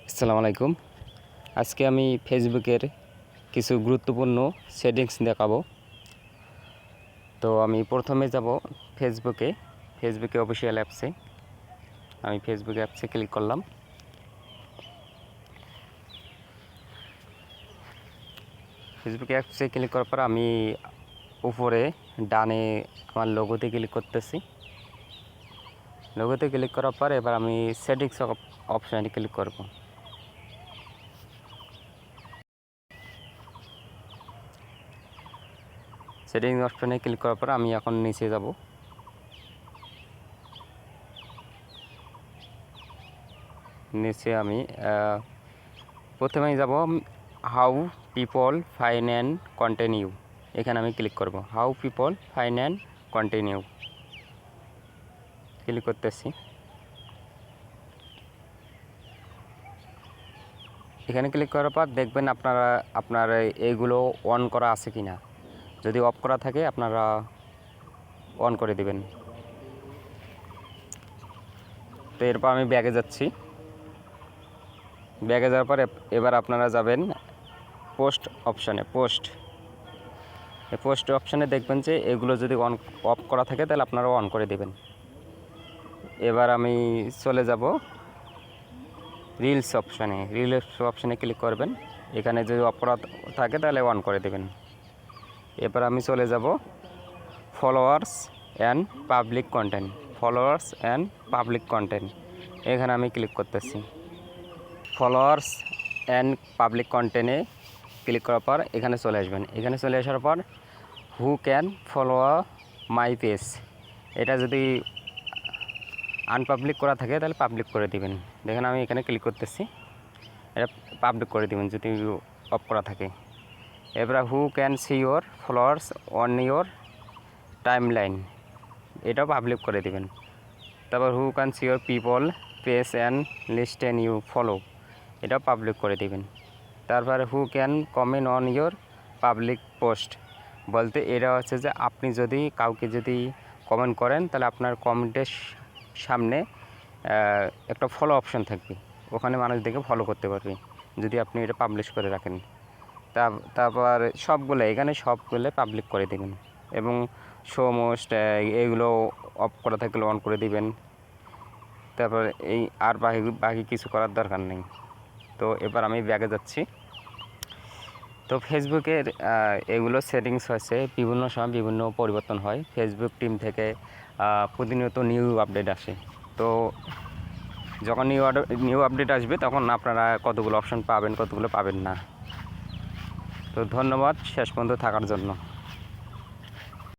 আসসালামু আলাইকুম। আজকে আমি ফেসবুকের কিছু গুরুত্বপূর্ণ সেটিংস দেখাবো। তো আমি প্রথমে যাব ফেসবুকে অফিসিয়াল অ্যাপসে। আমি ফেসবুক অ্যাপসে ক্লিক করলাম। ফেসবুক অ্যাপসে ক্লিক করার পর আমি উপরে ডানে আমার লোগোতে ক্লিক করতেছি। লোগোতে ক্লিক করার পর এবার আমি সেটিংস অপশানে ক্লিক করব। সেটিংস অপশানে ক্লিক করার পর আমি এখন নিচে যাব। নিচে আমি প্রথমেই যাব how people find and continue, এখানে আমি ক্লিক করব। How people find and continue click করতেছি। এখানে ক্লিক করার পর দেখবেন আপনার এইগুলো অন করা আছে কি না। যদি অফ করা থাকে আপনারা অন করে দিবেন। তো এরপর আমি ব্যাগে যাচ্ছি। ব্যাগে যাওয়ার পর এবার আপনারা যাবেন পোস্ট অপশানে। পোস্ট অপশানে দেখবেন যে এগুলো যদি অফ করা থাকে তাহলে আপনারা অন করে দেবেন। এবার আমি চলে যাব রিলস অপশানে ক্লিক করবেন। এখানে যদি অফ করা থাকে তাহলে অন করে দেবেন। এবার আমি চলে যাব ফলোয়ার্স অ্যান্ড পাবলিক কন্টেন্ট, এখানে আমি ক্লিক করতেছি। ফলোয়ার্স অ্যান্ড পাবলিক কন্টেন্টে ক্লিক করার পর এখানে চলে আসবেন। এখানে চলে আসার পর who can follow my page, এটা যদি আনপাবলিক করা থাকে তাহলে পাবলিক করে দিবেন। দেখেন আমি এখানে ক্লিক করতেছি, এটা পাবলিক করে দিবেন যদি অফ করা থাকে। এবার who can see your followers on your timeline, এটাও পাবলিক করে দিবেন। তারপর who can see your people page and lists you follow, এটাও পাবলিক করে দিবেন। তারপর who can comment on your public post, বলতে এটা হচ্ছে যে আপনি যদি কাউকে যদি কমেন্ট করেন তাহলে আপনার কমেন্টের সামনে একটা ফলো অপশন থাকবে, ওখানে মানুষ দেখে ফলো করতে পারবে যদি আপনি এটা পাবলিশ করে রাখেন। তারপর এখানে সবগুলো পাবলিক করে দেবেন এবং শো মোস্ট এইগুলো অফ করা থাকলে অন করে দিবেন। তারপর এই আর বাকি কিছু করার দরকার নেই। তো এবার আমি ব্যাগে যাচ্ছি। তো ফেসবুকের এগুলো সেটিংস হয়েছে, বিভিন্ন সময় বিভিন্ন পরিবর্তন হয়। ফেসবুক টিম থেকে প্রতিনিয়ত নিউ আপডেট আসে। তো যখন নিউ আপডেট আসবে তখন আপনারা কতগুলো অপশন পাবেন, কতগুলো পাবেন না। তো ধন্যবাদ শেষ পর্যন্ত থাকার জন্য।